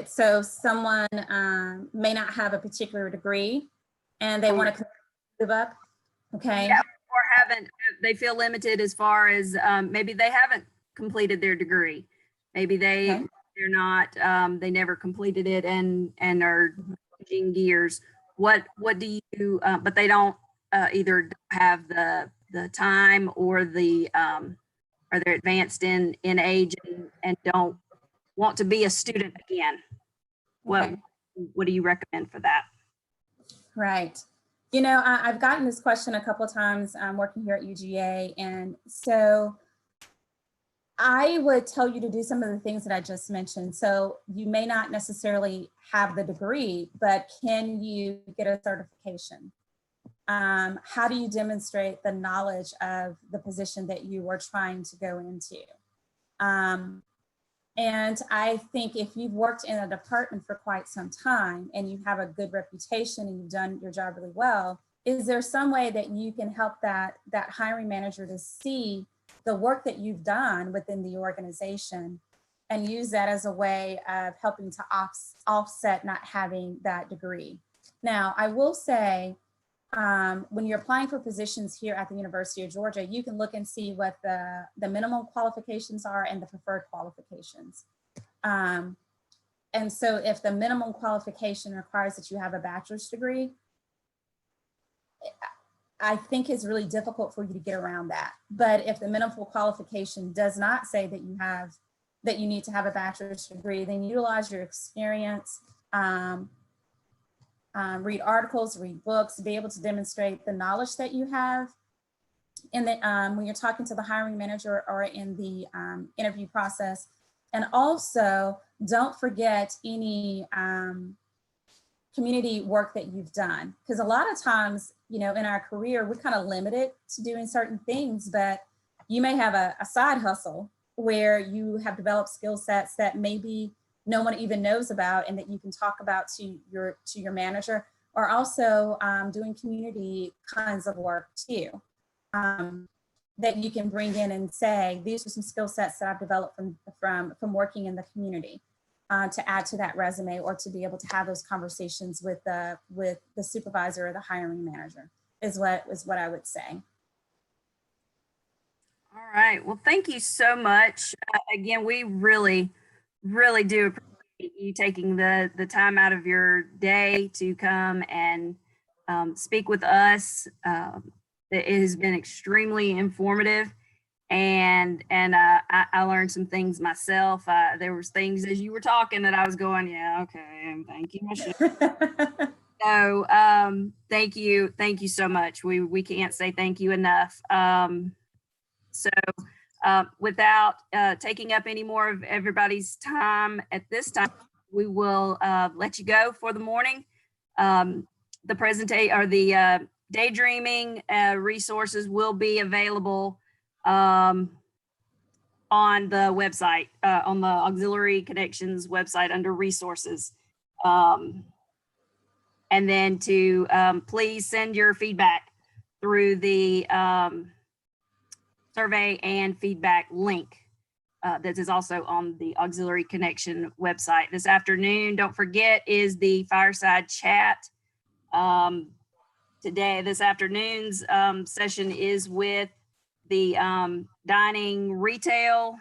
S3: so someone may not have a particular degree and they want to move up. Okay.
S1: Yeah, or they feel limited as far as maybe they haven't completed their degree. Maybe they're not, they never completed it and are changing gears. What do you, but they don't either have the time or or they're advanced in age and don't want to be a student again. What do you recommend for that?
S3: Right. I've gotten this question a couple of times working here at UGA. And so I would tell you to do some of the things that I just mentioned. So you may not necessarily have the degree, but can you get a certification? How do you demonstrate the knowledge of the position that you are trying to go into? And I think if you've worked in a department for quite some time and you have a good reputation and you've done your job really well, is there some way that you can help that hiring manager to see the work that you've done within the organization and use that as a way of helping to offset not having that degree? Now, I will say, when you're applying for positions here at the University of Georgia, you can look and see what the minimum qualifications are and the preferred qualifications. And so if the minimum qualification requires that you have a bachelor's degree, I think it's really difficult for you to get around that. But if the minimum qualification does not say that you need to have a bachelor's degree, then utilize your experience, read articles, read books, be able to demonstrate the knowledge that you have. And then when you're talking to the hiring manager or in the interview process. And also don't forget any community work that you've done. Because a lot of times, in our career, we're kind of limited to doing certain things, but you may have a side hustle where you have developed skill sets that maybe no one even knows about and that you can talk about to your manager, or also doing community kinds of work too, that you can bring in and say, these are some skill sets that I've developed from working in the community, to add to that resume, or to be able to have those conversations with the supervisor or the hiring manager is what I would say.
S1: All right. Well, thank you so much. Again, we really do appreciate you taking the time out of your day to come and speak with us. It has been extremely informative. I learned some things myself. There was things as you were talking that I was going, yeah, okay, and thank you, Michelle. So thank you so much. We can't say thank you enough. Without taking up any more of everybody's time at this time, we will let you go for the morning. The presentation or the daydreaming resources will be available on the website, on the Auxiliary Connections website under resources. And then to please send your feedback through the survey and feedback link that is also on the Auxiliary Connection website. This afternoon, don't forget, is the fireside chat. This afternoon's session is with the dining, retail,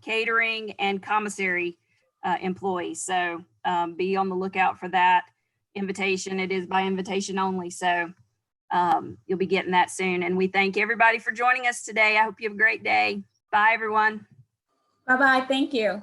S1: catering, and commissary employees. So be on the lookout for that invitation. It is by invitation only. So you'll be getting that soon. And we thank everybody for joining us today. I hope you have a great day. Bye, everyone.
S3: Bye-bye. Thank you.